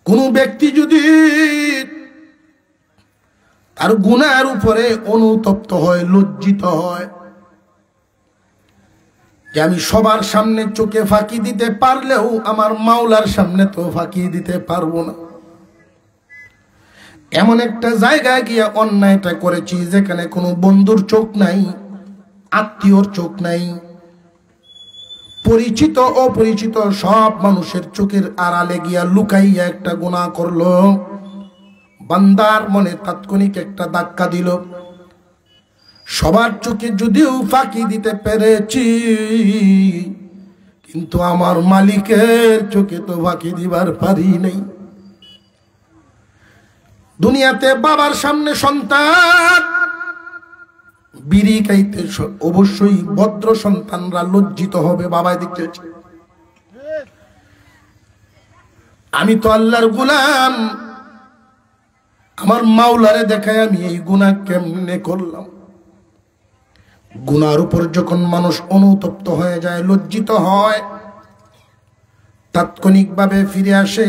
কোন ব্যক্তি যদি তার গুনাহের উপরে অনুতপ্ত হয়, লজ্জিত হয় যে আমি সবার সামনে চোখে ফাঁকি দিতে পারলেও আমার মাওলার সামনে তো ফাঁকি দিতে পারবো না, এমন একটা জায়গায় গিয়ে অন্যায়টা করেছি যেখানে কোনো বন্ধুর চোখ নাই, আত্মীয়র চোখ নাই, পরিচিত অপরিচিত সব মানুষের চোখের আড়ালে গিয়া লুকাইয়া একটা গুনাহ করলো, বান্দার মনে তাৎক্ষণিক একটা ধাক্কা দিল। সবার চোখে যদিও ফাঁকি দিতে পেরেছি, কিন্তু আমার মালিকের চোখে তো ফাঁকি দিবার পারি নাই। দুনিয়াতে বাবার সামনে সন্তান বিড়ি খাইতে অবশ্যই ভদ্র সন্তানরা লজ্জিত হবে, বাবাই দেখতেছে আমি তো আল্লাহর গোলাম, আমার মাওলারে দেখায় আমি এই গুনাহ কেমনে করলাম। গুনার উপর যখন মানুষ অনুতপ্ত হয়ে যায়, লজ্জিত হয়, তাৎক্ষণিকভাবে ফিরে আসে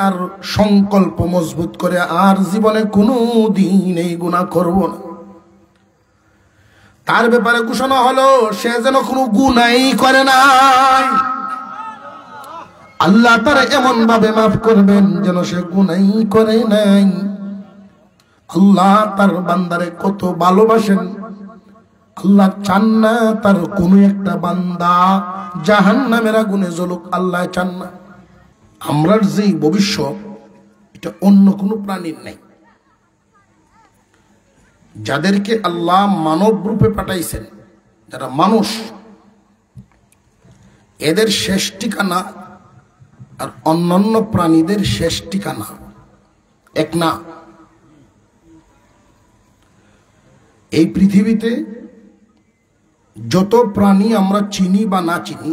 আর সংকল্প মজবুত করে আর জীবনে কোনো দিন এই গুনাহ করব না। তার ব্যাপারে ঘোষণা হলো সে যেন কোনো গুনাহই করে নাই, আল্লাহ তার এমন ভাবে মাফ করবেন যেন সে গুনাহই করে নাই। আল্লাহ তার বান্দারে কত ভালোবাসেন, আল্লাহ চান না তার কোনো একটা বান্দা জাহান্নামের আগুনে জ্বলুক, আল্লাহ চান না। আমরার যে ভবিষ্যৎ এটা অন্য কোনো প্রাণীর নাই। যাদেরকে আল্লাহ মানব রূপে পাঠাইছেন, যারা মানুষ, এদের শেষ ঠিকানা আর অন্যান্য প্রাণীদের শেষ ঠিকানা এক না। এই পৃথিবীতে যত প্রাণী আমরা চিনি বা না চিনি,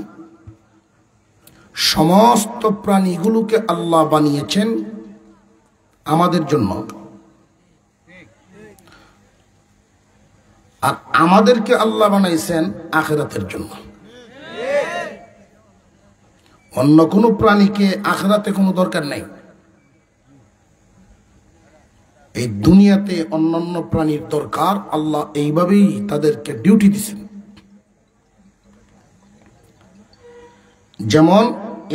সমস্ত প্রাণীগুলোকে আল্লাহ বানিয়েছেন আমাদের জন্য, আর আমাদেরকে আল্লাহ বানাইছেন আখিরাতের জন্য। অন্য কোনো প্রাণীকে আখিরাতে কোনো দরকার নাই। এই দুনিয়াতে অন্যান্য প্রাণীর দরকার, আল্লাহ এইভাবেই তাদেরকে ডিউটি দিয়েছেন। যেমন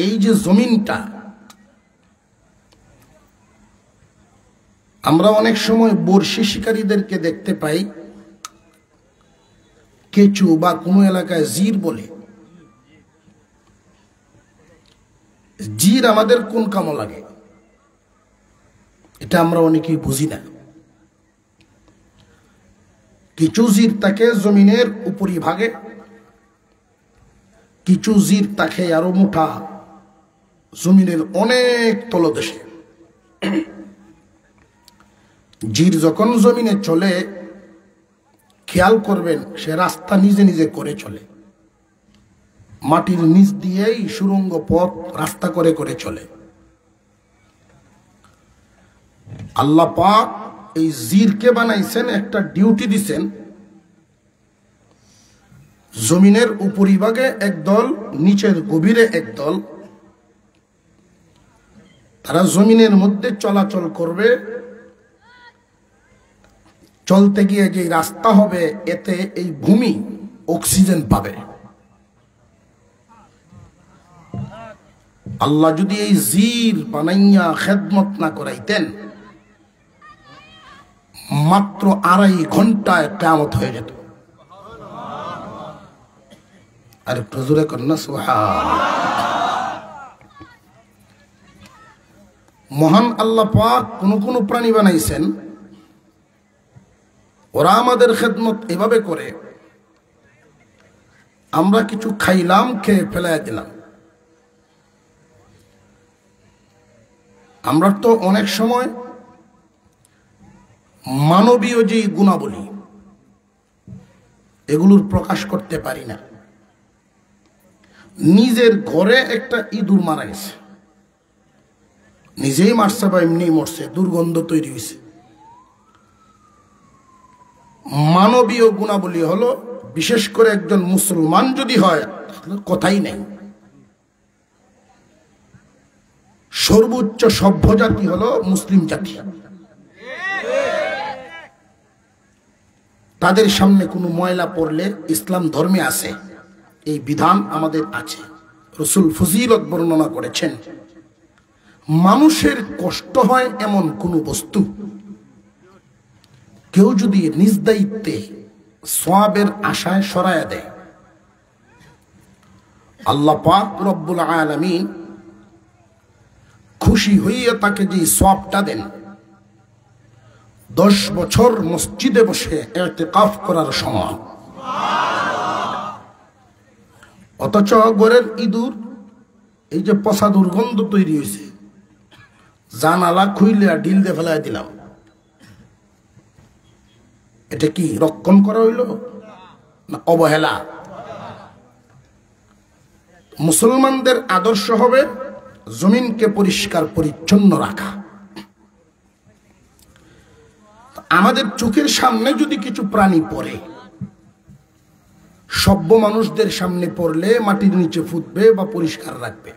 এই যে জমিনটা, আমরা অনেক সময় বর্ষি শিকারীদেরকে দেখতে পাই, কেঁচু বা কোনো এলাকায় জির বলে। জির আমাদের কোন কামে লাগে এটা আমরা অনেকেই বুঝি না। কিছু জির থাকে জমিনের উপরিভাগে, কিছু জির থাকে আরো মোটা জমিনের অনেক তলদেশে। জির যখন জমিনে চলে, খেয়াল করবেন সে রাস্তা নিজে নিজে করে চলে, মাটির নিচ দিয়েই সুড়ঙ্গ পথ রাস্তা করে করে চলে। আল্লাহ পাক এই জিরকে বানাইছেন, একটা ডিউটি দিছেন, জমিনের উপরিভাগে একদল, নিচের গভীরে একদল। তারা জমিনের মধ্যে চলাচল করবে, চলতে গিয়ে যে রাস্তা হবে এতে এই ভূমি অক্সিজেন পাবে। আল্লাহ যদি এই জির বানাইয়া খেদমত না করাইতেন, মাত্র 2.5 ঘন্টায় কিয়ামত হয়ে যেত। আর একটু জোরে করেন না সুবহানাল্লাহ। মহান আল্লাহ পাক কোন কোন প্রাণী বানাইছেন, ওরা আমাদের খেদমত এভাবে করে, আমরা কিছু খাইলাম, খেয়ে ফেলাই দিলাম। আমরা তো অনেক সময় মানবীয় যে গুণাবলী এগুলোর প্রকাশ করতে পারি না। নিজের ঘরে একটা ইঁদুর মারা গেছে, নিজেই মারছে বা এমনি মরছে, দুর্গন্ধ তৈরি হয়েছে। মানবীয় গুণাবলী হলো, বিশেষ করে একজন মুসলমান যদি হয় তাহলে কথাই নেই, সর্বোচ্চ সভ্য জাতি হলো মুসলিম জাতি। তাদের সামনে কোনো ময়লা পড়লে ইসলাম ধর্মে আছে, এই বিধান আমাদের আছে। রাসূল ফজিলত বর্ণনা করেছেন, মানুষের কষ্ট হয় এমন কোনো বস্তু কেউ যদি নিজ দায়িত্বে সওয়াবের আশায় সরায়া দেয়, আল্লাহ পাক রব্বুল আলামিন খুশি হইয়া তাকে যে সওয়াবটা দেন, 10 বছর মসজিদে বসে ইতিকাফ করার সময়। অথচ ঘরের ইঁদুর, এই যে পচা দুর্গন্ধ তৈরি হয়েছে, জানালা খুইলে ঢিল দিয়ে ফেলাই দিলাম, এটা কি রক্ষণ করা হইল না অবহেলা? মুসলমানদের আদর্শ হবে জমিনকে পরিষ্কার পরিচ্ছন্ন রাখা। আমাদের চোখের সামনে যদি কিছু প্রাণী পড়ে, সভ্য মানুষদের সামনে পড়লে মাটির নিচে ফুটবে বা পরিষ্কার রাখবে।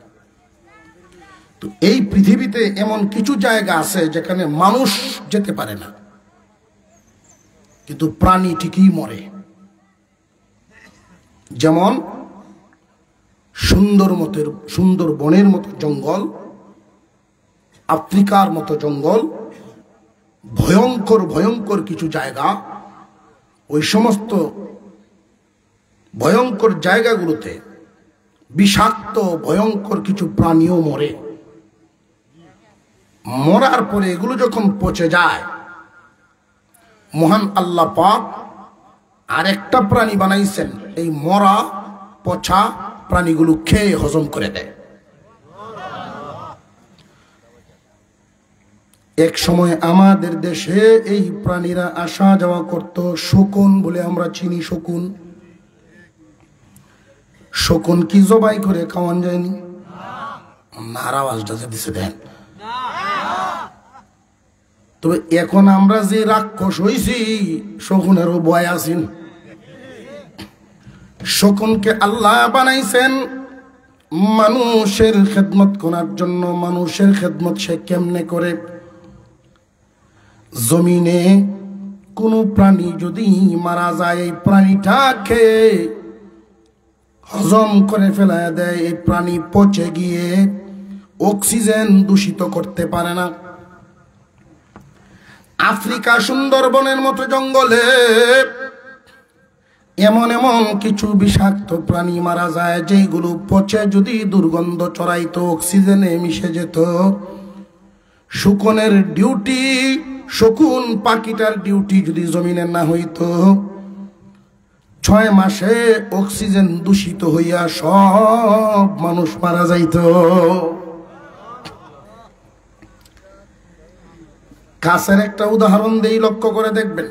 তো এই পৃথিবীতে এমন কিছু জায়গা আছে যেখানে মানুষ যেতে পারে না, কিন্তু প্রাণী ঠিকই মরে। যেমন সুন্দরবনের মতো জঙ্গল, আফ্রিকার মতো জঙ্গল, ভয়ঙ্কর ভয়ঙ্কর কিছু জায়গা, ওই সমস্ত ভয়ঙ্কর জায়গাগুলোতে বিষাক্ত ভয়ঙ্কর কিছু প্রাণীও মরে। মরার পরে এগুলো যখন পচে যায়, মহান আল্লাহ পাক আরেকটা প্রাণী বানাইছেন, এই মরা পচা প্রাণীগুলো খেয়ে হজম করে দেয়। এক সময় আমাদের দেশে এই প্রাণীরা আসা যাওয়া করত। শকুন বলে আমরা চিনি, শকুন। শকুন কি জবাই করে খাওয়ান যায়নি? নারা আওয়াজটা দিছে দেন। তবে এখন আমরা যে রাক্ষস হইছি, শকুনেরও ভয় আছেন। শকুনকে আল্লাহ বানাইছেন মানুষের খেদমত করার জন্য। মানুষের খেদমত সে কেমনে করে? জমিনে কোন প্রাণী যদি মারা যায়, এই প্রাণীটা খেয়ে হজম করে ফেলা দেয়। এই প্রাণী পচে গিয়ে অক্সিজেন দূষিত করতে পারে না। আফ্রিকা সুন্দরবনের মতো জঙ্গলে এমন এমন কিছু বিষাক্ত প্রাণী মারা যায়, যেগুলো পচে যদি দুর্গন্ধ ছড়াইতো, অক্সিজেনে মিশে যেত। শকুনের ডিউটি, শকুন পাখিটার ডিউটি যদি জমিনে না হইতো, 6 মাসে অক্সিজেন দূষিত হইয়া সব মানুষ মারা যাইত। কাছের একটা উদাহরণ দেই, লক্ষ্য করে দেখবেন।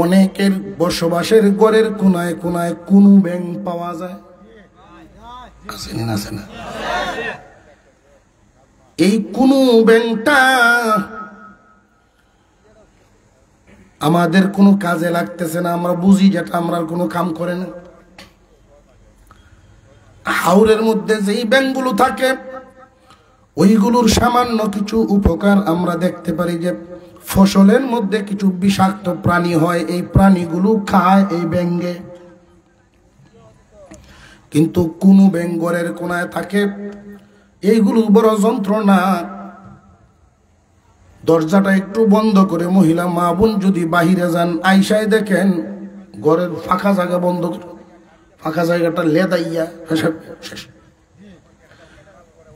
অনেকের বসবাসের ঘরের কোনায় কোনায় কুনু ব্যাঙ পাওয়া যায়, আছে না? এই কুনু ব্যাঙটা আমাদের কোনো কাজে লাগতেছে না, আমরা বুঝি যেটা আমরা কোনো কাম করে না। হাওরের মধ্যে যেই ব্যাঙগুলো থাকে, ওইগুলোর সামান্য কিছু উপকার আমরা দেখতে পারি। যে ফসলের মধ্যে কিছু বিষাক্ত প্রাণী হয়, এই প্রাণীগুলো খায় এই ব্যাঙে। কিন্তু কোন ব্যাঙ ঘরের কোনায় থাকে, এইগুলো বড় যন্ত্রণা। দরজাটা একটু বন্ধ করে মহিলা মা বোন যদি বাহিরে যান, আইসায় দেখেন ঘরের ফাঁকা জায়গা বন্ধ, ফাঁকা জায়গাটা লেদাইয়া শেষ।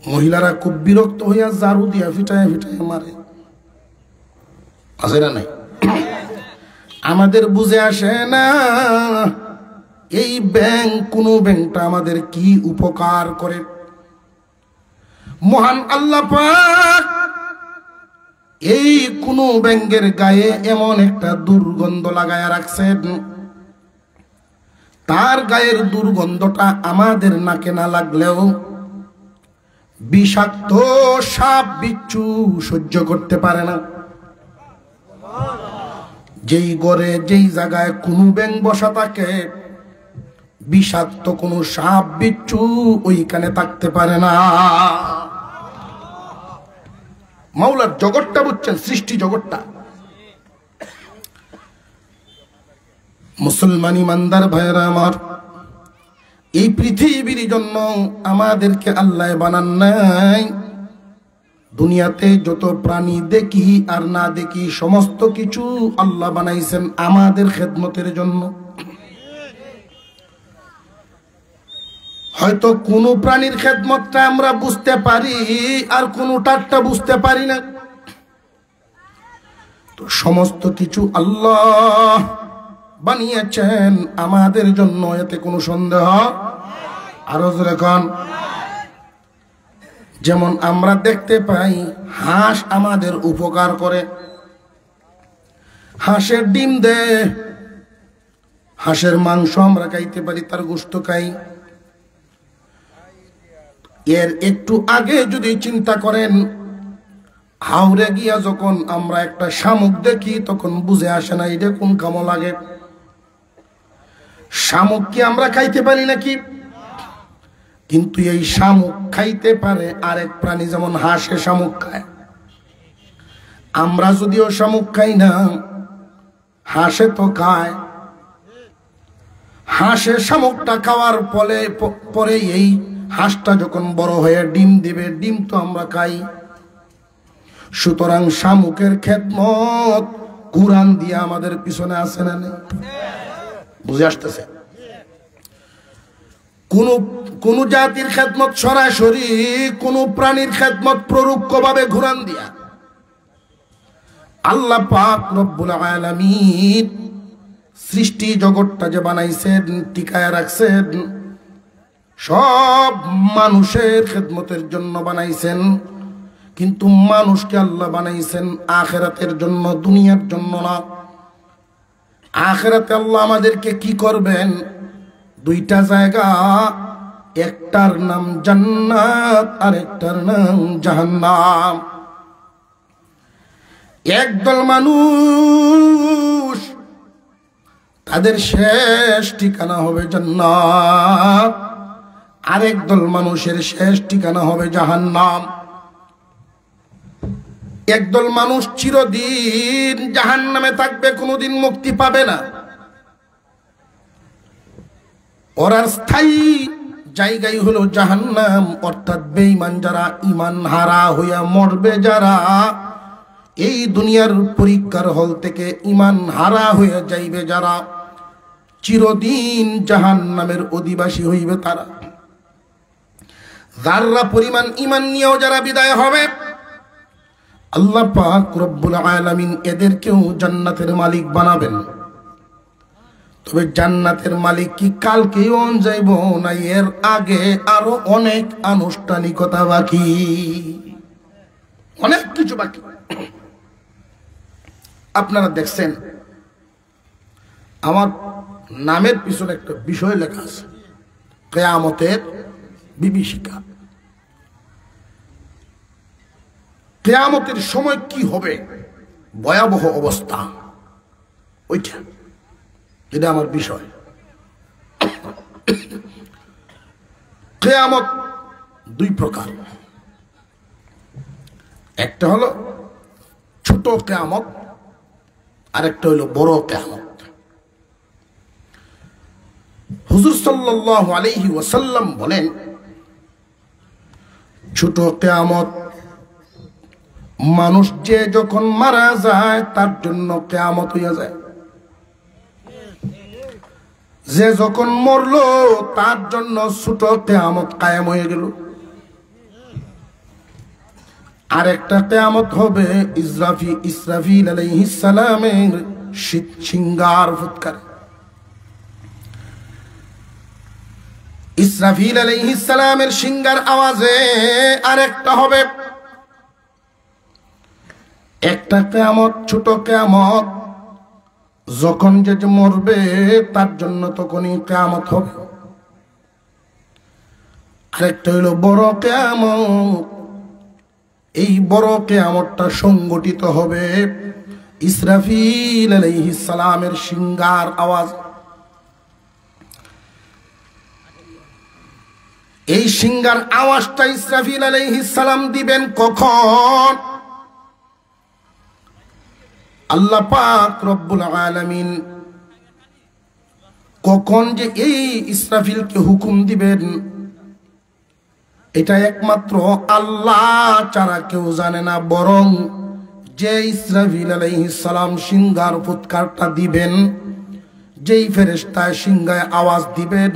মহিলারা খুব বিরক্ত হইয়া ঝাড়ু দিয়া ফিটায় ফিটায় মারে, আছে না নাই? আমাদের বুঝে আসে না এই ব্যাঙ, কোন ব্যাঙটা আমাদের কি উপকার করে। মহান আল্লাহ পাক এই কোন ব্যাঙের গায়ে এমন একটা দুর্গন্ধ লাগায়া রাখছেন, তার গায়ের দুর্গন্ধটা আমাদের নাকে না লাগলেও বিষাক্ত সাপ বিচ্ছু সহ্য করতে পারে না। যেই ঘরে যেই জায়গায় কোন ব্যাঙ বসা থাকে, বিষাক্ত কোন সাপ বিচ্ছু ওইখানে থাকতে পারে না। মাওলার জগৎটা বুঝছেন, সৃষ্টি জগৎটা। মুসলমান ইমানদার ভাইরা আমার, এই পৃথিবীর জন্য আমাদেরকে আল্লাহ বানান নাই। দুনিয়াতে যত প্রাণী দেখি আর না দেখি সমস্ত কিছু আল্লাহ বানাইছেন আমাদের খেদমতের জন্য। হয়তো কোনো প্রাণীর খেদমতটা আমরা বুঝতে পারি আর কোনোটারটা বুঝতে পারি না। তো সমস্ত কিছু আল্লাহ বানিয়েছেন আমাদের জন্য, এতে কোনো সন্দেহ। আরো জোরে কোন। যেমন আমরা দেখতে পাই হাঁস আমাদের উপকার করে, হাঁসের ডিম দেয়, হাঁসের মাংস আমরা খাইতে পারি, তার গোশত খাই। এর একটু আগে যদি চিন্তা করেন, হাওড়ে গিয়া যখন আমরা একটা শামুক দেখি তখন বুঝে আসে না এটা কোন কামো লাগে। শামুক কি আমরা খাইতে পারি নাকি? কিন্তু এই শামুক খাইতে পারে আরেক প্রাণী, যেমন হাঁসে শামুক খায়। আমরা যদিও শামুক খাই না, হাঁসে তো খায়। হাঁসে শামুকটা খাওয়ার পরে এই হাঁসটা যখন বড় হয়ে ডিম দিবে, ডিম তো আমরা খাই। সুতরাং শামুকের খেদমত কুরআন দিয়ে আমাদের পিছনে আছে না নেই? বুঝে আসতেছে? কোন জাতির খেদমত সরাসরি, কোন প্রাণীর খেদমত পরোক্ষভাবে কুরআন দিয়া। আল্লাহ পাক রব্বুল আলামিন সৃষ্টি জগৎটা যে বানাইছেন, টিকায় রাখছেন, সব মানুষের খেদমতের জন্য বানাইছেন। কিন্তু মানুষকে আল্লাহ বানাইছেন আখিরাতের জন্য, দুনিয়ার জন্য না। আখিরাতে আল্লাহ আমাদেরকে কি করবেন? দুইটা জায়গা, একটার নাম জান্নাত আর একটার নাম জাহান্নাম। একদল মানুষ তাদের শেষ ঠিকানা হবে জান্নাত, আরেক দল মানুষের শেষ ঠিকানা হবে জাহান্নাম। একদল মানুষ চিরদিন জাহান্নামে থাকবে, কোনোদিন মুক্তি পাবে না। ওরা স্থায়ী জায়গায় হলো জাহান্নাম, অর্থাৎ বেঈমান যারা, ঈমান হারা হইয়া মরবে যারা, এই দুনিয়ার পরীক্ষার হল থেকে ঈমান হারা হয়ে যাইবে যারা, চিরদিন জাহান্নামের অধিবাসী হইবে তারা। যারা পরিমাণ ঈমান নিয়েও যারা বিদায় হবে, আল্লাহ পাক রব্বুল আলামিন এদেরকেও জান্নাতের মালিক বানাবেন। তবে জান্নাতের মালিক কি কালকেও যাইব না এর আগে আরো অনেক আনুষ্ঠানিকতা বাকি, অনেক কিছু বাকি। আপনারা দেখছেন আমার নামের পিছনে একটা বিষয় লেখা আছে, কিয়ামতের বিভীষিকা। কিয়ামতের সময় কি হবে, ভয়াবহ অবস্থা, ওইটা এটা আমার বিষয়। কিয়ামত দুই প্রকার, একটা হলো ছোট কিয়ামত, আরেকটা হলো বড় কিয়ামত। হুজুর সাল্লাল্লাহু আলাইহি ওয়াসাল্লাম বলেন, ছোট কিয়ামত মানুষ যে যখন মারা যায় তার জন্য কিয়ামত হইয়া যায়। যে যখন মরলো তার জন্য ছোট কিয়ামত কায়েম হয়ে গেল। আরেকটা কিয়ামত হবে ইসরাফিল আলাইহিস সালামের সিংহার ফুৎকার। ইসরাফিল আলাইহিস সালামের সিংহার আওয়াজে আরেকটা হবে। একটা কিয়ামত ছোট কিয়ামত, যখন যে মরবে তার জন্য তখনই কিয়ামত হবে। আরেকটা হইল বড় কিয়ামত, এই বড় কিয়ামতটা সংগঠিত হবে ইসরাফিল আলাইহিস সালামের সিংহার আওয়াজ। এই সিংহার আওয়াজটা ইসরাফিল আলাইহিস সালাম দিবেন কখন? আল্লাহ পাক রব্বুল আলামিন কখন যে এই ইসরাফিলকে হুকুম দিবেন এটা একমাত্র আল্লাহ ছাড়া কেউ জানে না। বরং যে ইসরাফিল আলাইহিস সালাম সিংহার ফুৎকারটা দিবেন, যেই ফেরেশতা সিংহায় আওয়াজ দিবেন,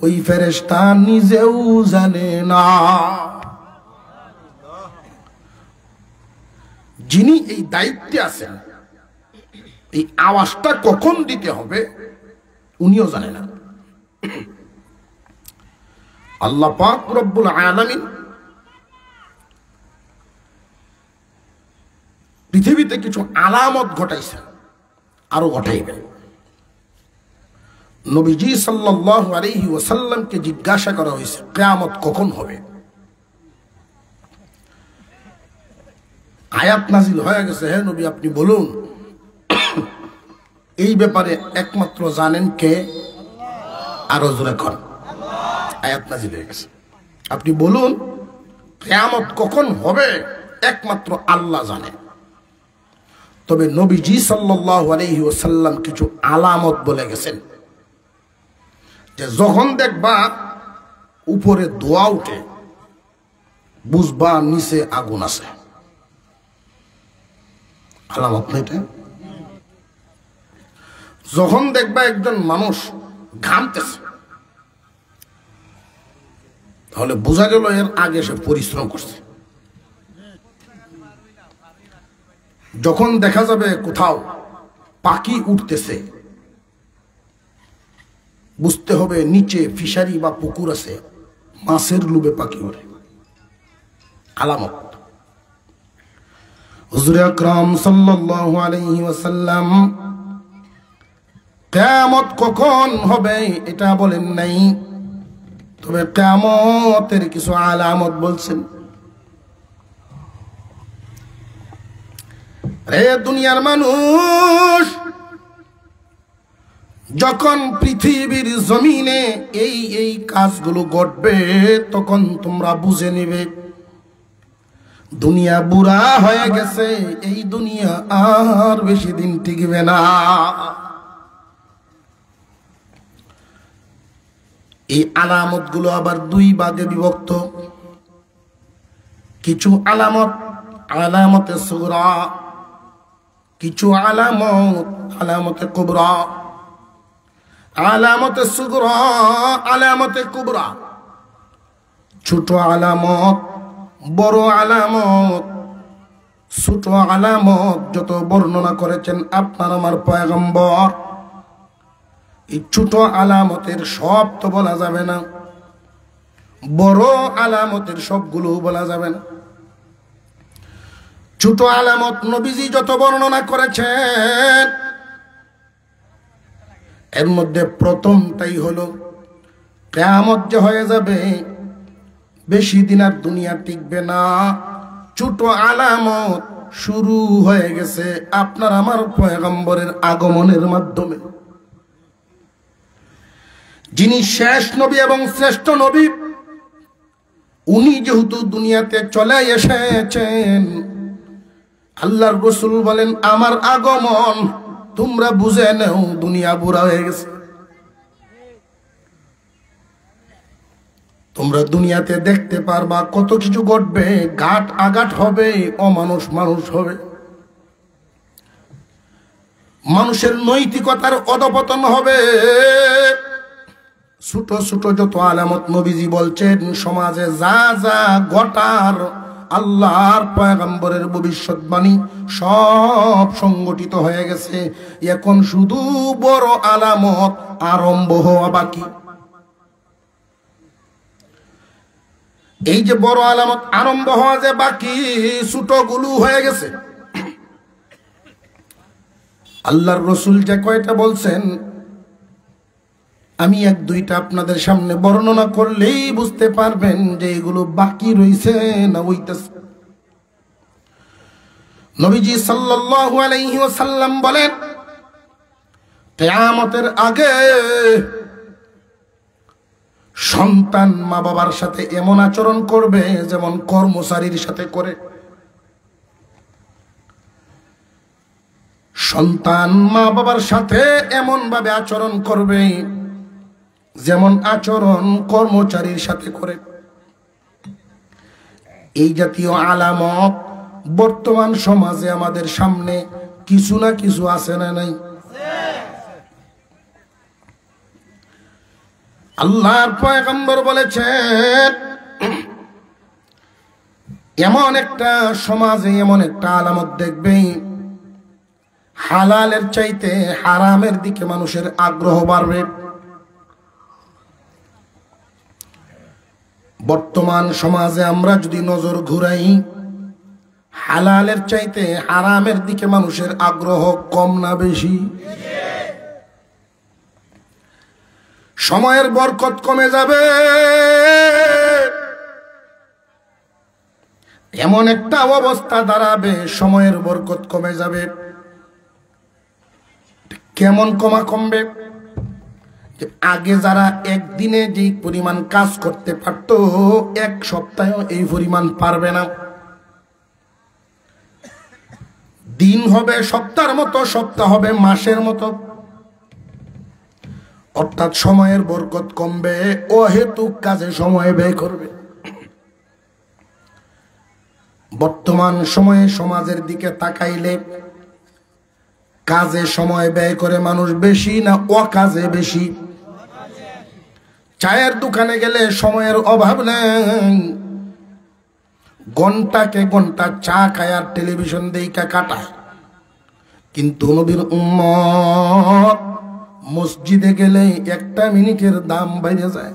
ওই ফেরেশতা নিজেও জানে না। যিনি এই দায়িত্বে আছেন, এই আওয়াজটা কখন দিতে হবে উনিও জানে না। আল্লাহ পাক রব্বুল আলামিন পৃথিবীতে কিছু আলামত ঘটাইছেন, আরো ঘটাইবেন। নবীজি সাল্লাল্লাহু আলাইহি ওয়াসাল্লামকে জিজ্ঞাসা করা হয়েছে কিয়ামত কখন হবে। আয়াত নাজিল হয়ে গেছে, হে নবী আপনি বলুন এই ব্যাপারে একমাত্র জানেন কে? আরো জোরে কোন। আয়াত নাজিল হয়ে গেছে, আপনি বলুন কিয়ামত কখন হবে একমাত্র আল্লাহ জানেন। তবে নবীজি সাল্লাল্লাহু আলাইহি ওয়াসাল্লাম কিছু আলামত বলে গেছেন যে যখন দেখবা উপরে ধোঁয়া উঠে বুঝবা নিচে আগুন আছে। আলামত না এটা? যখন দেখবা একজন মানুষ ঘামতেছে তাহলে বোঝা গেল এর আগে সে পরিশ্রম করছে। যখন দেখা যাবে কোথাও পাখি উঠতেছে বুঝতে হবে নিচে ফিশারি বা পুকুর আছে, মাছের লোভে পাখি ওঠে। আলামত। হুজুর আকরাম সাল্লাল্লাহু আলাইহি ওয়াসাল্লাম কিয়ামত কখন হবে এটা বলেন নাই, তবে কিয়ামতের কিছু আলামত বলছেন। রে দুনিয়ার মানুষ, যখন পৃথিবীর জমিনে এই এই কাজগুলো ঘটবে তখন তোমরা বুঝে নিবে দুনিয়া বুড়া হয়ে গেছে, এই দুনিয়া আর বেশি দিন টিকবে না। এই আলামত গুলো আবার দুই ভাগে বিভক্ত। কিছু আলামত আলামতে সুগরা, কিছু আলামত আলামতে কুবরা। আলামতে সুগরা আলামতে কুবরা, ছোট আলামত বড় আলামত। ছোট আলামত যত বর্ণনা করেছেন আপনার আমার পয়গম্বর, এই ছোট আলামতের সব তো বলা যাবে না, বড় আলামতের সবগুলো বলা যাবে না। ছোট আলামত নবীজি যত বর্ণনা করেছেন এর মধ্যে প্রথমটাই হলো কিয়ামত যে হয়ে যাবে, বেশি দিন আর দুনিয়া টিকবে না। ছোট আলামত শুরু হয়ে গেছে আপনার আমার পয়গম্বরের আগমনের মাধ্যমে। যিনি শেষ নবী এবং শ্রেষ্ঠ নবী, উনি যেহেতু দুনিয়াতে চলে এসেছেন, আল্লাহর রাসূল বলেন আমার আগমন তোমরা বুঝে নাও দুনিয়া বুড়া হয়ে গেছে। তোমরা দুনিয়াতে দেখতে পারবা কত কিছু ঘটবে, ঘাট আঘাত হবে, অমানুষ মানুষ হবে, মানুষের নৈতিকতার অধপতন হবে। ছোট ছোট যত আলামত নবীজি বলছেন সমাজে যা যা ঘটার আল্লাহর পয়গম্বরের ভবিষ্যৎবাণী সব সংগঠিত হয়ে গেছে। এখন শুধু বড় আলামত আরম্ভ হওয়া বাকি। এই যে বড় আলামত আরম্ভ হওয়া যে বাকি, ছোটগুলো হয়ে গেছে। আল্লাহর রাসূল যে কয়টা বলছেন আমি এক দুইটা আপনাদের সামনে বর্ণনা করলেই বুঝতে পারবেন যে এগুলো বাকি রয়েছে না হইতেছে। নবীজি সাল্লাল্লাহু আলাইহি ওয়াসাল্লাম বলেন কিয়ামতের আগে সন্তান মা বাবার সাথে এমন আচরণ করবে যেমন কর্মচারীর সাথে করে। সন্তান মা বাবার সাথে এমন ভাবে আচরণ করবে যেমন আচরণ কর্মচারীর সাথে করে। এই জাতীয় আলামত বর্তমান সমাজে আমাদের সামনে কিছু না কিছু আছে না নাই? আল্লাহর পয়গম্বর বলেছেন, এমন একটা সমাজে এমন একটা আলামত দেখবে, হালালের চাইতে হারামের দিকে মানুষের আগ্রহ বাড়বে। বর্তমান সমাজে আমরা যদি নজর ঘুরাই, হালালের চাইতে হারামের দিকে মানুষের আগ্রহ কম না বেশি? সময়ের বরকত কমে যাবে, এমন একটা অবস্থা দাঁড়াবে, সময়ের বরকত কমে যাবে। কেমন কমবে? আগে যারা একদিনে যে পরিমাণ কাজ করতে পারত, এক সপ্তাহে এই পরিমাণ পারবে না। দিন হবে সপ্তাহের মতো, সপ্তাহ হবে মাসের মতো। অর্থাৎ সময়ের বরকত কমবে, অহেতুক কাজে সময় ব্যয় করবে। বর্তমান সময়ে সমাজের দিকে তাকাইলে কাজে সময় ব্যয় করে মানুষ বেশি না অকাজে বেশি? চায়ের দোকানে গেলে সময়ের অভাব নেই, ঘন্টাকে ঘন্টা চা খায় আর টেলিভিশন দেখা কাটায়। কিন্তু নবীর উম্মত মসজিদে গেলে একটা মিনিটের দাম বাইরে যায়।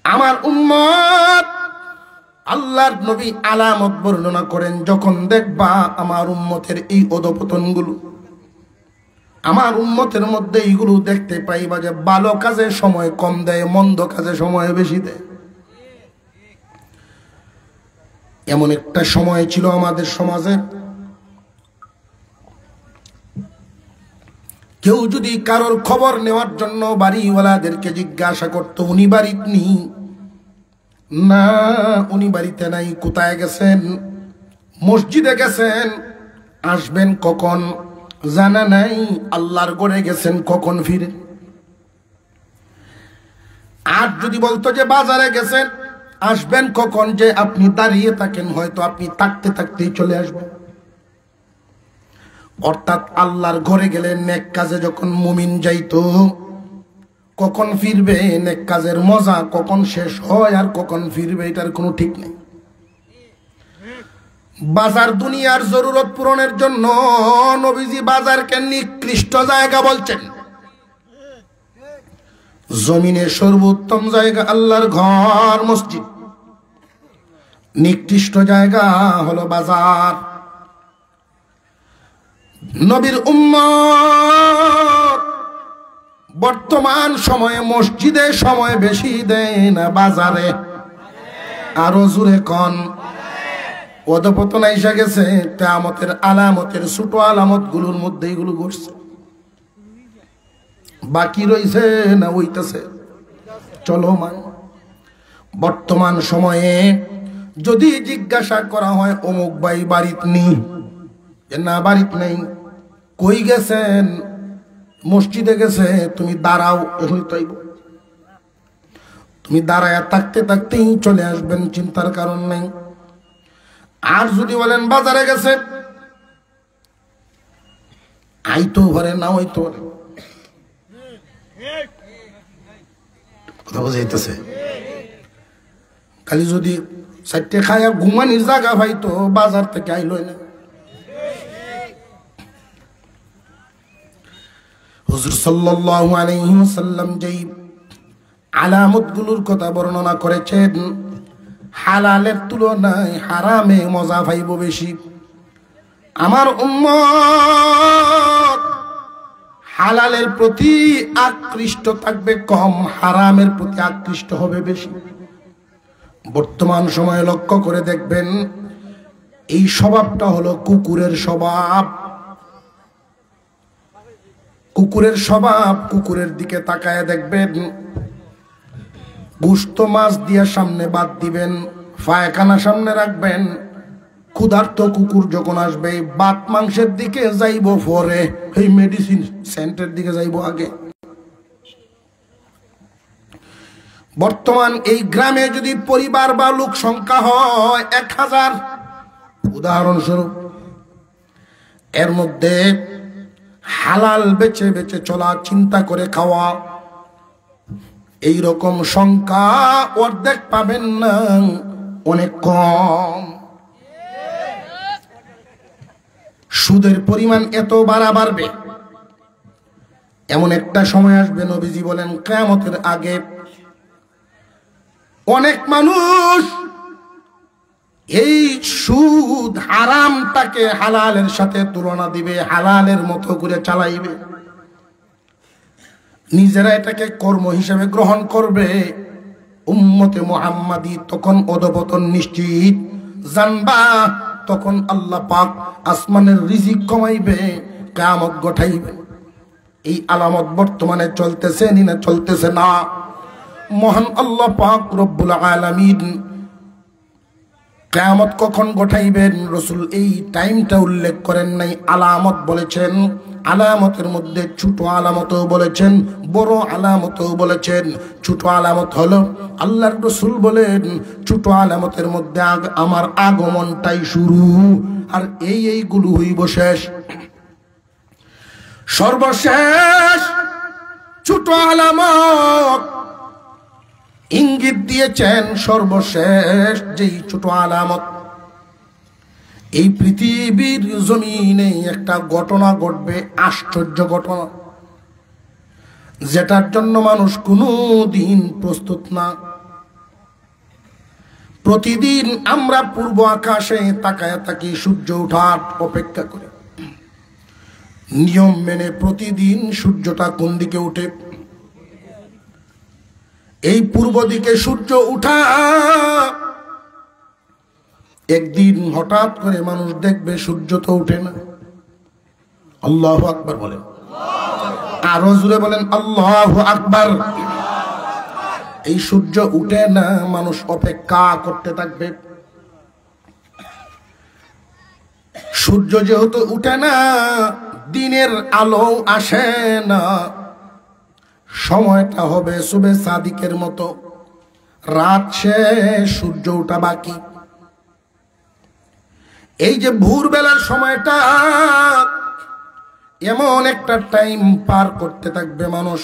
আমার উম্মত, আল্লাহর নবী আলামত বর্ণনা করেন, যখন দেখবা আমার উম্মতের এই অধপতনগুলো, আমার উম্মতের মধ্যে এইগুলো দেখতে পাইবা যে ভালো কাজে সময় কম দেয়, মন্দ কাজে সময় বেশি দেয়। এমন একটা সময় ছিল আমাদের সমাজে, কেউ যদি কারোর খবর নেওয়ার জন্য বাড়িওয়ালাদেরকে জিজ্ঞাসা করতো, উনি বাড়িতে নেই, না উনি বাড়িতে নাই, কোথায় গেছেন? মসজিদে গেছেন, আসবেন কখন জানা নাই, আল্লাহর ঘরে গেছেন, কখন ফিরে? আর যদি বলতো যে বাজারে গেছেন, আসবেন কখন, যে আপনি দাঁড়িয়ে থাকেন, হয়তো আপনি থাকতে থাকতেই চলে আসবেন। অর্থাৎ আল্লাহর ঘরে গেলে নেক কাজে যখন মুমিন যাইতো, কখন ফিরবে, নেক কাজের মজা কখন শেষ হয় আর কখন ফিরবে এটার কোনো ঠিক নেই। বাজার দুনিয়ার জরুরত পূরণের জন্য নবীজি বাজারকে নিকৃষ্ট জায়গা বলছেন। জমিনের সর্বোত্তম জায়গা আল্লাহর ঘর, মসজিদ। নিকৃষ্ট জায়গা হলো বাজার। নবীর উম্মত বর্তমান সময়ে মসজিদে সময় বেশি দেয় না বাজারে? আরো জোরে কোন? অধপতন আইসা গেছে, কিয়ামতের আলামতের ছোট আলামত গুলোর মধ্যে এগুলো ঘটছে। বাকি রইছে না হইতেছে চলমান। বর্তমান সময়ে যদি জিজ্ঞাসা করা হয় অমুক ভাই বাড়িতে নেই, না বাড়িতে নেই, কই গেছেন? মসজিদে গেছে। তুমি দাঁড়াও, এখনই তো আইব। তুমি দাঁড়ায় থাকতে থাকতেই চলে আসবেন, চিন্তার কারণ নেই। আর যদি বলেন বাজারে গেছে, আইতো ঘরে, না হইতো। কথা বুঝাইতেছে? খালি যদি চারটে খায়া ঘুমানির জায়গা পাইতো, বাজার থেকে আইলো না। হুজুর সাল্লাল্লাহু আলাইহি ওয়াসাল্লাম যেই আলামতগুলোর কথা বর্ণনা করেছেন, হালালের তুলনায় হারামে মজা পাইব বেশি। আমার উম্মত হালালের প্রতি আকৃষ্ট থাকবে কম, হারামের প্রতি আকৃষ্ট হবে বেশি। বর্তমান সময়ে লক্ষ্য করে দেখবেন, এই স্বভাবটা হলো কুকুরের স্বভাব। কুকুরের স্বভাব, কুকুরের দিকে তাকায় দেখবেন, গোশত মাছ দিয়ে সামনে বাদ দিবেন, পায়খানা সামনে রাখবেন, ক্ষুধার্ত কুকুর যখন আসবে বাত মাংসের দিকে যাইব পরে, এই মেডিসিন সেন্টার দিকে যাইব আগে। বর্তমান এই গ্রামে যদি পরিবার বা লোক সংখ্যা হয় 1000, উদাহরণস্বরূপ, এর মধ্যে হালাল বেচে বেচে চলা, চিন্তা করে খাওয়া, এই রকম সংখ্যা অর্ধেক পাবেন না, অনেক কম। সুদের পরিমাণ এত বাড়বে, এমন একটা সময় আসবে, নবীজি বলেন কিয়ামতের আগে অনেক মানুষ এই সুদ হারামটাকে হালালের সাথে তুলনা দিবে, হালালের মতো করে চালাইবে, নিজেরা এটাকে কর্ম হিসেবে গ্রহণ করবে। উম্মতে মুহাম্মাদি তখন অধঃপতন নিশ্চিত। জানবা তখন আল্লাহ পাক আসমানের রিজিক কমাইবে, কিয়ামত ঘটাইবে। এই আলামত বর্তমানে চলতেছে না চলতেছে না? মহান আল্লাহ পাক রব্বুল আলামিন কিয়ামত কখন ঘটাইবেন রাসূল এই টাইমটা উল্লেখ করেন নাই, আলামত বলেছেন। আলামতের মধ্যে ছোট আলামতও বলেছেন, বড় আলামতও বলেছেন। ছোট আলামত হলো আল্লাহর রাসূল বলেন ছোট আলামতের মধ্যে আমার আগমনটাই শুরু, আর এইগুলো হইব শেষ। সর্বশেষ ছোট আলামত ইঙ্গিত দিয়েছেন, সর্বশেষ যেই ছোট আলামত, এই পৃথিবীর জমিনে একটা ঘটনা ঘটবে, আশ্চর্য ঘটনা, যেটার জন্য মানুষ কোনোদিন প্রস্তুত না। প্রতিদিন আমরা পূর্ব আকাশে তাকায় থাকি, সূর্য ওঠার অপেক্ষা করি। নিয়ম মেনে প্রতিদিন সূর্যটা কোন দিকে ওঠে? এই পূর্ব দিকে সূর্য উঠা। একদিন হঠাৎ করে মানুষ দেখবে সূর্য তো উঠে না। আল্লাহু আকবার বলেন, আরো জোরে বলেন আল্লাহু আকবার। এই সূর্য উঠে না, মানুষ অপেক্ষা করতে থাকবে। সূর্য যেহেতু উঠে না, দিনের আলো আসে না, সময়টা হবে সুবে সাদিকের মতো, রাত শেষ, সূর্য ওঠা বাকি। এই যে ভোরবেলার সময়টা, এমন একটা টাইম পার করতে থাকবে মানুষ,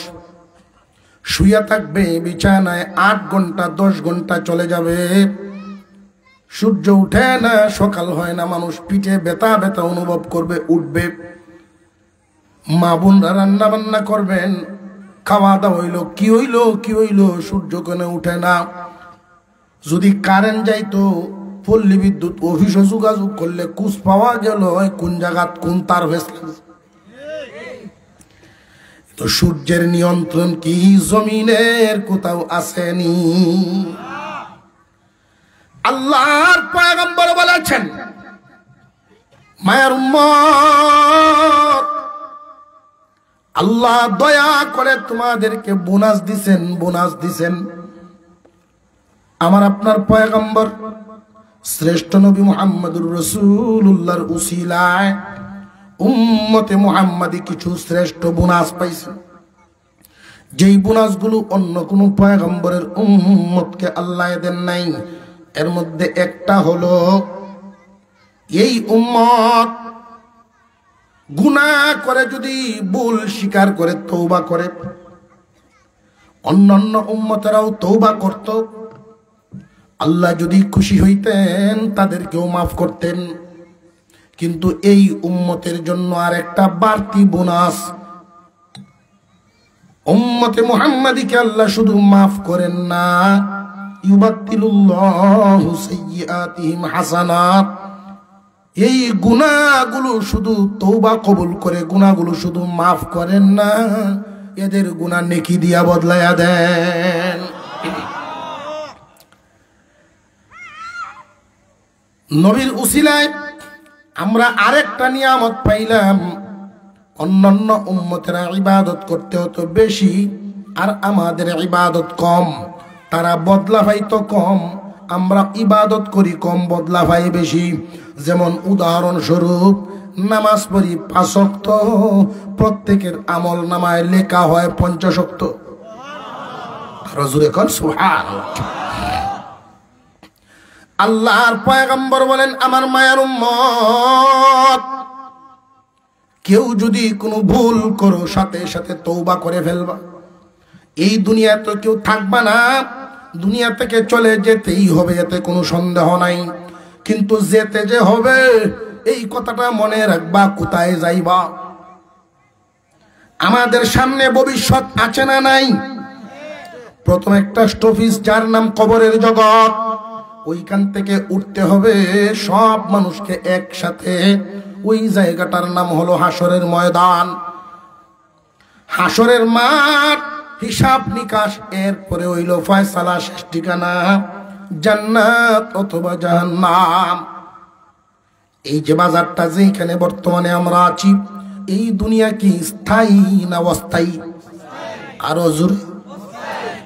শুয়ে থাকবে বিছানায়, 8 ঘন্টা 10 ঘন্টা চলে যাবে, সূর্য উঠে না, সকাল হয় না, মানুষ পিঠে ব্যথা ব্যথা অনুভব করবে, উঠবে। মা বোনরা রান্না বান্না করবেন, খাওয়া দাওয়া হইলো, কি হইলো কি হইলো, সূর্য কেন উঠে না? যদি কারেন্ট যাইতো, পল্লী বিদ্যুৎ অফিসে যোগাযোগ করলে কুচ পাওয়া গেল কোন জায়গাত কোন তার ভেসে। তো সূর্যের নিয়ন্ত্রণ কি জমিনের কোথাও আসেনি? আল্লাহর পয়গম্বর বলেছেন, মায়ের উম্মত, আল্লাহ দয়া করে তোমাদেরকে বোনাস দিছেন, বোনাস দিছেন। আমার আপনার পয়গম্বর শ্রেষ্ঠ নবী মুহাম্মদুর রাসূলুল্লাহর উসিলায় উম্মতে মুহাম্মাদি কিছু শ্রেষ্ঠ বোনাস পাইছে, যেই বোনাসগুলো অন্য কোন পয়গম্বরের উম্মতকে আল্লাহ দেন নাই। এর মধ্যে একটা হলো, এই উম্মত গুনাহ করে যদি ভুল স্বীকার করে তওবা করে, অন্যান্য উম্মতেরাও তওবা করত, আল্লাহ যদি খুশি হইতেন তাদেরকেও মাফ করতেন। কিন্তু এই উম্মতের জন্য আর একটা বাড়তি বোনাস, উম্মতে মুহাম্মাদিকে আল্লাহ শুধু মাফ করেন না, ইউবাদদিলুল্লাহু সাইয়্যাতিহিম হাসানাত, এই গুনাহগুলো শুধু তওবা কবুল করে, গুনাহগুলো শুধু মাফ করেন না, এদের গুনাহ নেকি দিয়া বদলায়া দেন। নবীর উসিলায় আমরা আরেকটা নিয়ামত পাইলাম, অন্যান্য উম্মতেরা ইবাদত করতে হতো বেশি, আর আমাদের ইবাদত কম, তারা বদলা পাইতো কম, আমরা ইবাদত করি কম, বদলা পাই বেশি। যেমন উদাহরণস্বরূপ নামাজ পড়ি 5 ওয়াক্ত, প্রত্যেকের আমল নামায় লেখা হয় 50 ওয়াক্ত। আল্লাহর পয়গম্বর বলেন, আমার মায়ের উম্মত, কেউ যদি কোনো ভুল করো সাথে সাথে তওবা করে ফেলবা। এই দুনিয়াতে তো কেউ থাকবা না, দুনিয়া থেকে চলে যেতেই হবে, এতে কোনো সন্দেহ নাই। কিন্তু যেতে যে হবে এই কথাটা মনে রাখবা, কোথায় যাইবা। আমাদের সামনে ভবিষ্যৎ আছে না নাই? প্রথম একটা স্টপিস, যার নাম কবরের জগৎ। ওইখান থেকে উঠতে হবে সব মানুষকে একসাথে। ওই জায়গাটার নাম হলো হাসরের ময়দান, হাসরের মাঠ, হিসাব নিকাশ। এরপরে হইল ফয়সালা, শেষ ঠিকানা জান্নাত অথবা জাহান্নাম। এই যে বাজারটা যেখানে বর্তমানে আমরা আছি, এই দুনিয়া কি স্থায়ী না অস্থায়ী? আরো জোরে।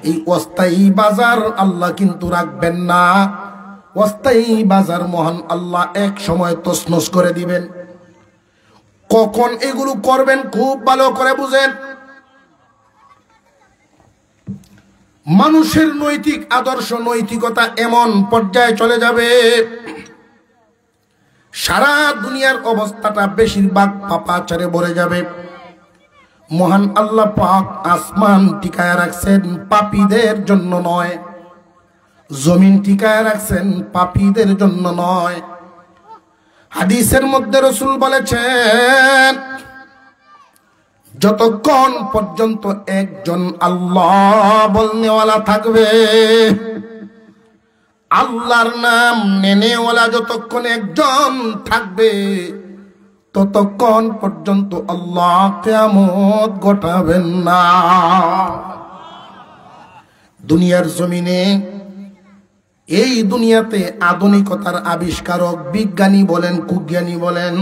এই অস্থায়ী বাজার আল্লাহ কিন্তু রাখবেন না। অস্থায়ী বাজার মহান আল্লাহ এক সময় তছনছ করে দিবেন। কখন এগুলো করবেন খুব ভালো করে বুঝেন। মানুষের নৈতিক আদর্শ, নৈতিকতা এমন পর্যায়ে চলে যাবে, সারা দুনিয়ার অবস্থাটা বেশিরভাগ পাপাচারে ভরে যাবে। মহান আল্লাহ পাক আসমান টিকায় রাখছেন পাপীদের জন্য নয়, জমিন টিকায় রাখছেন পাপীদের জন্য নয়। হাদিসের মধ্যে রাসূল বলেছেন, যতক্ষণ পর্যন্ত একজন আল্লাহ বলনেওয়ালা থাকবে, আল্লাহর নাম নেনেওয়ালা যতক্ষণ একজন থাকবে, ততক্ষণ পর্যন্ত আল্লাহ কিয়ামত ঘটাবেন না। দুনিয়ার জমিনে, এই দুনিয়াতে আধুনিকতার আবিষ্কারক বিজ্ঞানী বলেন, কুজ্ঞানী বলেন,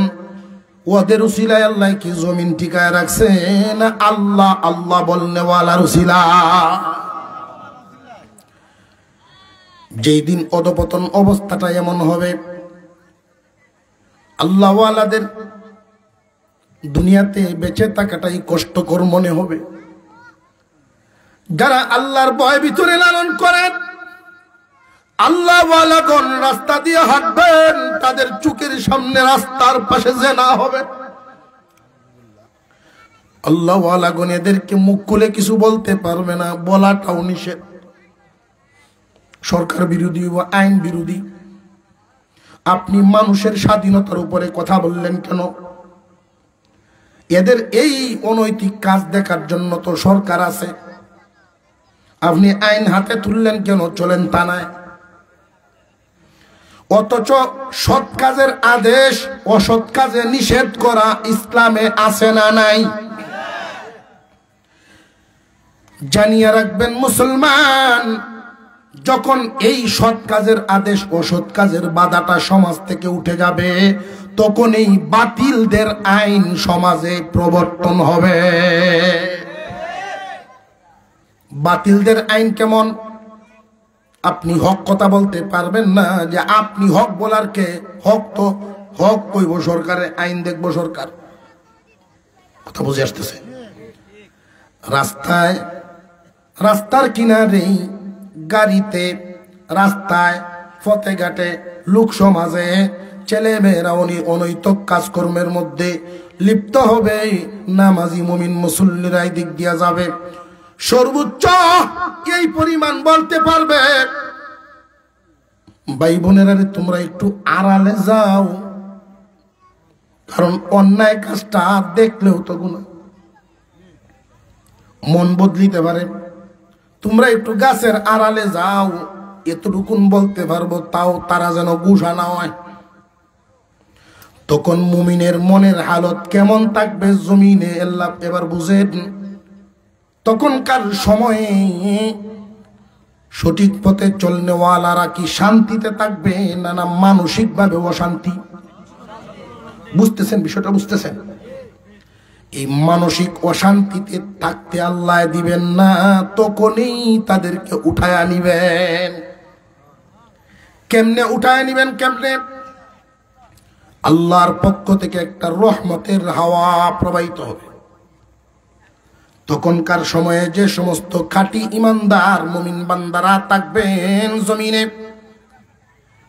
ওদের উসিলায় আল্লাহ কি জমিন টিকায় রাখছেন? আল্লাহ আল্লাহ বলনেওয়ালার উসিলা। যেই দিন অধপতন অবস্থাটা এমন হবে, আল্লাহওয়ালাদের দুনিয়াতে বেঁচে থাকাটাই কষ্টকর মনে হবে। যারা আল্লাহর ভয় ভিতরে লালন করেন, আল্লাহওয়ালাগণ রাস্তা দিয়ে হাঁটবেন, তাদের চোখের সামনে রাস্তার পাশে জিনা হবে। আল্লাহওয়ালাগণ এদেরকে মুখ খুলে কিছু বলতে পারবে না, বলাটাও নিষেধ। সরকার বিরোধী বা আইন বিরোধী। আপনি মানুষের স্বাধীনতার উপরে কথা বললেন কেন? এদের এই অনৈতিক কাজ দেখার জন্য তো সরকার আছে। আপনি আইন হাতে তুললেন কেন? চলেন থানায়। অথচ সৎ কাজের আদেশ, অসৎ কাজে নিষেধ করা ইসলামে আছে না নাই? জানিয়ে রাখবেন মুসলমান, যখন এই সৎ কাজের আদেশ, অসৎ কাজের বাধাটা সমাজ থেকে উঠে যাবে, তখন এই বাতিলদের আইন সমাজে প্রবর্তন হবে। বাতিলদের আইন কেমন? আপনি হক কথা বলতে পারবেন না, যে আপনি হক বলার কে? হক তো হক কইব সরকারের, আইন দেখবো সরকার। কথা বুঝে আসতেছে? রাস্তায়, রাস্তার কিনারে, গাড়িতে, রাস্তায়, পথে ঘাটে, লোক সমাজে ছেলে মেয়েরা অনৈতিক কাজকর্মের মধ্যে লিপ্ত হবে। নামাজি মুমিন মুসল্লিরা এই দিক দিয়া যাবে, সর্বোচ্চ এই পরিমাণ বলতে পারবে, ভাই বোনেরা তোমরা একটু আড়ালে যাও, কারণ অন্যায় কাজটা দেখলেও তো গুনাহ, মন বদলিতে পারে। তোমরা একটু গাছের আড়ালে যাও, এতটুকুন বলতে পারবো, তাও তারা যেন গুসা না হয়। তখন মুমিনের মনের হালত কেমন থাকবে জমিনে আল্লাহ এবার বুঝেন। তখনকার সময়ে সঠিক পথে চলনেওয়ালারা কি শান্তিতে থাকবে না না মানসিক ভাবে অশান্তি? বুঝতেছেন বিষয়টা? বুঝতেছেন? এই মানসিক অশান্তিতে থাকতে আল্লাহ দিবেন না, তখনই তাদেরকে উঠায়া নিবেন। কেমনে উঠায় নিবেন? কেমনে? আল্লাহর পক্ষ থেকে একটা রহমতের হাওয়া প্রবাহিত হবে। তখনকার সময়ে যে সমস্ত খাঁটি ইমানদার মুমিন বান্দারা থাকবেন জমিনে,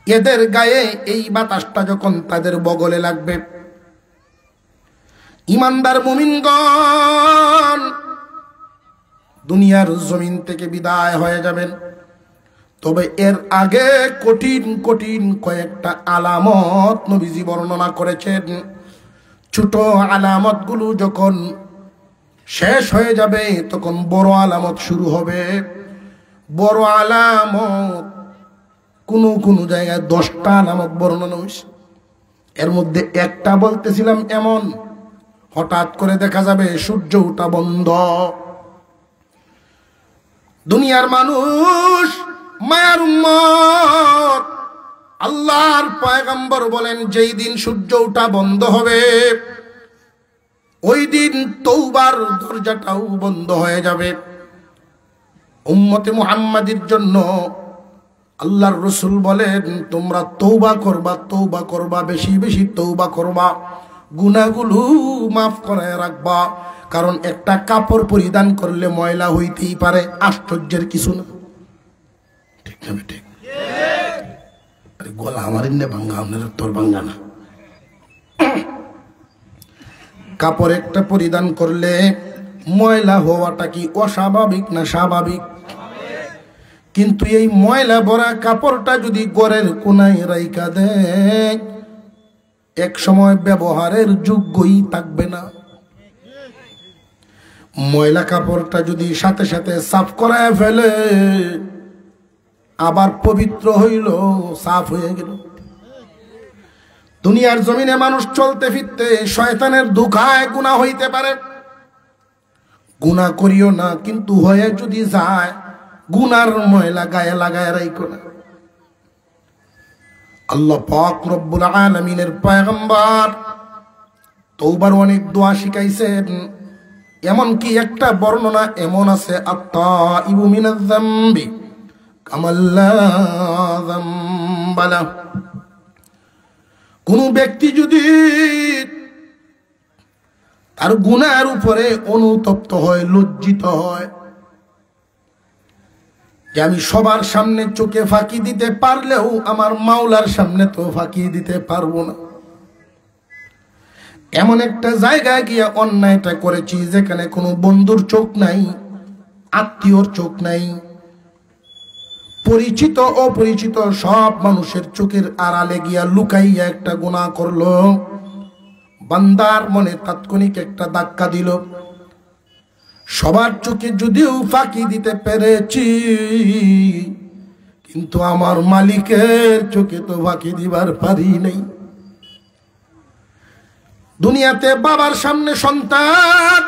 এদের গায়ে এই বাতাসটা যখন তাদের বগলে লাগবে, ইমানদার মুমিনগণ দুনিয়ার জমিন থেকে বিদায় হয়ে যাবেন। তবে এর আগে কঠিন কঠিন কয়েকটা আলামত নবীজি বর্ণনা করেছেন। ছোট আলামতগুলো যখন শেষ হয়ে যাবে তখন বড় আলামত শুরু হবে। বড় আলামত কোনো কোনো জায়গায় 10টা আলামত বর্ণনা হয়েছে। এর মধ্যে একটা বলতেছিলাম এমন, হঠাৎ করে দেখা যাবে সূর্য ওঠা বন্ধ। দুনিয়ার মানুষ মায়ার উম্মত, আল্লাহর পয়গম্বর বলেন যেই দিন সূর্য ওঠা বন্ধ হবে ওই দিন তওবার দরজাটাও বন্ধ হয়ে যাবে। উম্মতে মুহাম্মাদির জন্য আল্লাহর রাসূল বলেন তোমরা তওবা করবা, তওবা করবা, বেশি বেশি তওবা করবা, গুনাহগুলো মাফ করে রাখবা। কারণ একটা কাপড় পরিধান করলে ময়লা হইতেই পারে, আশ্চর্যের কিছু না। ঠিক না? ঠিক। আরে গলা আমার ইন্নে ভাঙ্গা, আপনার তোর ভাঙ্গা না। কাপড় একটা পরিধান করলে ময়লা হওয়াটা কি অস্বাভাবিক না স্বাভাবিক? কিন্তু এই ময়লা ভরা কাপড়টা যদি ঘরের কোনায় রাইখা দেয় এক সময় ব্যবহারের যোগ্যই থাকবে না। ময়লা কাপড়টা যদি সাথে সাথে সাফ করায় ফেলে আবার পবিত্র হইল, সাফ হয়ে গেল। দুনিয়ার জমিনে মানুষ চলতে ফিরতে শয়তানের ধোঁকায় গুনাহ হইতে পারে। গুনাহ করিও না, কিন্তু হয়ে যদি যায় গুনার ময়লা গায়ে লাগায় রাইখো না। আল্লাহ পাক রব্বুল আলামিনের পয়গম্বর তওবার অনেক দোয়া শিখাইছেন। এমনকি একটা বর্ণনা এমন আছে, আত-তাইবু মিনাজ যামবি কামাল্লা যামবা লাহু। কোন ব্যক্তি যদি তার গুনাহের উপরে অনুতপ্ত হয়, লজ্জিত হয় যে আমি সবার সামনে চোখে ফাঁকি দিতে পারলেও আমার মাওলার সামনে তো ফাঁকি দিতে পারবো না, এমন একটা জায়গায় গিয়ে অন্যায়টা করেছি যেখানে কোনো বন্ধুর চোখ নাই, আত্মীয়র চোখ নাই, পরিচিত অপরিচিত সব মানুষের চোখের আড়ালে গিয়া লুকাইয়া একটা গুনাহ করলো। বান্দার মনে তাৎক্ষণিক একটা ধাক্কা দিল, সবার চোখে যদিও ফাঁকি দিতে পেরেছি কিন্তু আমার মালিকের চোখে তো ফাঁকি দিবার পারি নাই। দুনিয়াতে বাবার সামনে সন্তান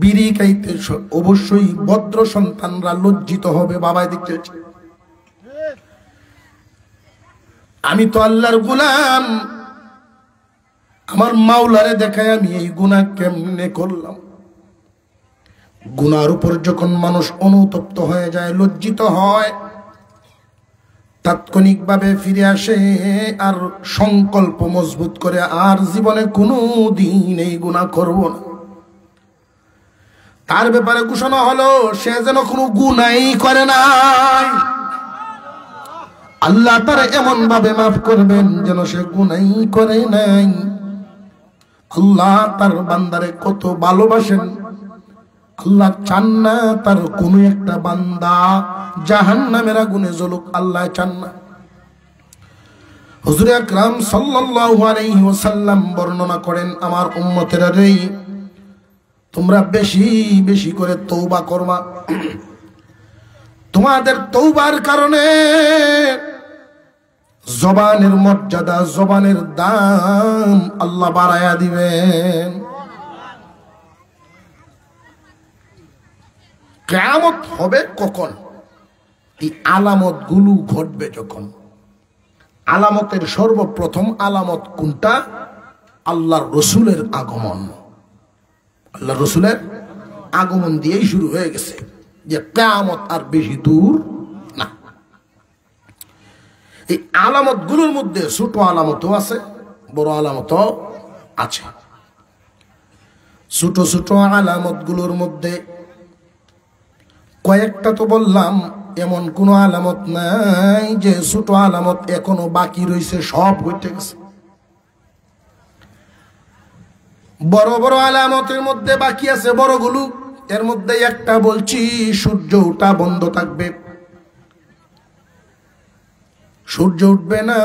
বিড়ি খাইতে অবশ্যই ভদ্র সন্তানরা লজ্জিত হবে, বাবাই দেখতে আমি তো আল্লাহর গোলাম, আমার মাওলারে দেখায় আমি এই গুনাহ কেমনে করলাম। গুনার উপর যখন মানুষ অনুতপ্ত হয়ে যায়, লজ্জিত হয়, তাৎক্ষণিকভাবে ফিরে আসে আর সংকল্প মজবুত করে আর জীবনে কোনো দিন এই গুনাহ করব না। তার ব্যাপারে ঘোষণা হলো সে যেন কোনো গুনাহই করে নাই, আল্লাহ তার এমন ভাবে মাফ করবেন যেন সে গুনাহই করে নাই। আল্লাহ তার বান্দারে কত ভালোবাসেন, আল্লাহ চান না তার কোনো একটা বান্দা জাহান্নামের আগুনে জ্বলুক, আল্লাহ চান না। হুজুর আকরাম সাল্লাল্লাহু আলাইহি ওয়াসাল্লাম বর্ণনা করেন, আমার উম্মতেরা রে তোমরা বেশি বেশি করে তওবা করবা। তোমাদের তওবার কারণে জবানের মর্যাদা, জবানের দাম আল্লাহ বাড়ায়া দিবেন। কিয়ামত হবে কখন? এই আলামত গুলো ঘটবে যখন। আলামতের সর্বপ্রথম আলামত কোনটা? আল্লাহর রসুলের আগমন। আল্লাহর রসুলের আগমন দিয়েই শুরু হয়ে গেছে যে কিয়ামত আর বেশি দূর না। এই আলামতগুলোর মধ্যে ছোট আলামতও আছে, বড় আলামতও আছে। ছোট ছোট আলামতগুলোর মধ্যে কয়েকটা তো বললাম, এমন কোন আলামত নাই যে ছোট আলামত এখনো বাকি রয়েছে, সব হইতে গেছে। বড় বড় আলামতের মধ্যে বাকি আছে বড়গুলো। এর মধ্যে একটা বলছি, সূর্য ওঠা বন্ধ থাকবে, সূর্য উঠবে না,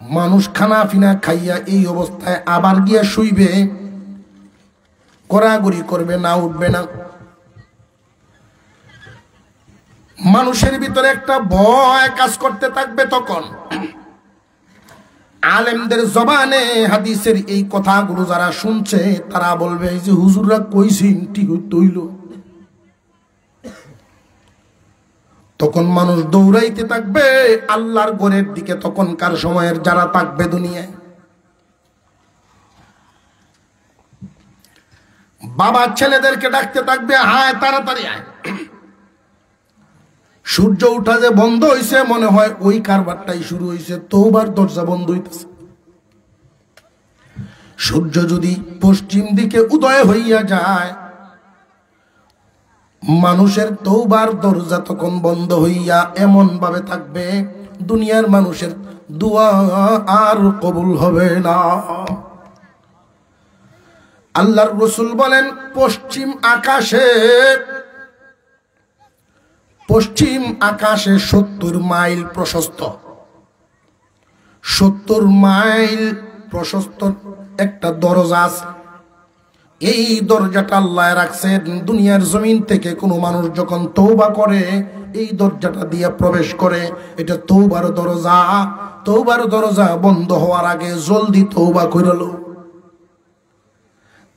মানুষ খানা পিনা খাইয়া এই অবস্থায় আবার গিয়া শুইবে, গড়াগড়ি করবে না, উঠবে না। মানুষের ভিতরে একটা ভয় কাজ করতে থাকবে। তখন আলেমদের জবানে হাদিসের এই কথাগুলো যারা শুনছে তারা বলবে যে হুজুররা কইছেন ঠিক হইল। তখন মানুষ দৌড়াইতে থাকবে আল্লাহর ঘরের দিকে। তখনকার সময়ের যারা থাকবে দুনিয়ায়, বাবা ছেলেদেরকে ডাকতে থাকবে, হায় তাড়াতাড়ি আয়। সূর্য উঠা যে বন্ধ হইছে, মনে হয় ওই কারবারটাই শুরু হইছে, তওবার দরজা বন্ধ হইতেছে। সূর্য যদি পশ্চিম দিকে উদয় হইয়া যায়, মানুষের তওবার দরজা তখন বন্ধ হইয়া এমন ভাবে থাকবে দুনিয়ার মানুষের দোয়া আর কবুল হবে না। আল্লাহর রাসূল বলেন, পশ্চিম আকাশে 70 মাইল প্রশস্ত, 70 মাইল প্রশস্ত একটা দরজা আছে। এই দরজাটা আল্লাহ রাখছেন, দুনিয়ার জমিন থেকে কোনো মানুষ যখন তওবা করে এই দরজাটা দিয়ে প্রবেশ করে। এটা তওবার দরজা। তওবার দরজা বন্ধ হওয়ার আগে জলদি তওবা কইরলো।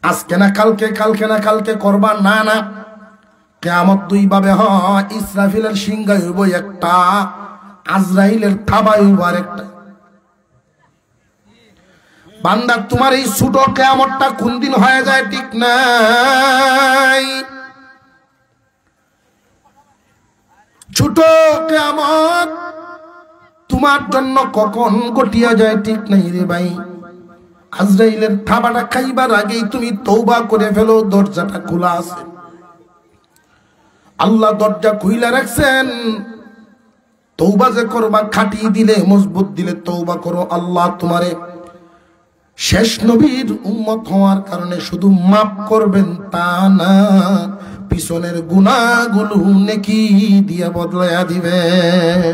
আজকে না কালকে, কালকে না কালকে করবা না, না। কিয়ামত দুই ভাবে হয়, ইসরাফিলের সিংহাই হইব একটা, আজরাইলের থাবাই হইব আরেকটা। বান্দা তোমার এই ছোট কিয়ামতটা কোন দিন হয়ে যায় ঠিক নাই। ছোট কিয়ামত তোমার জন্য কখন ঘটিয়া যায় ঠিক নাই রে ভাই। আজরাইলের থাবাটা খাইবার আগেই তুমি তওবা করে ফেলো, দরজাটা খোলা আছে। আল্লাহ দরজা খুইলা রাখছেন, তওবা যে করবা, খাটিয়ে দিলে, মজবুত দিলে তওবা করো, আল্লাহ তোমারে শেষ নবীর উম্মত হওয়ার কারণে শুধু মাফ করবেন তা না, পিছনের গুনাহগুলো নেকি দিয়ে বদলায়া দিবেন।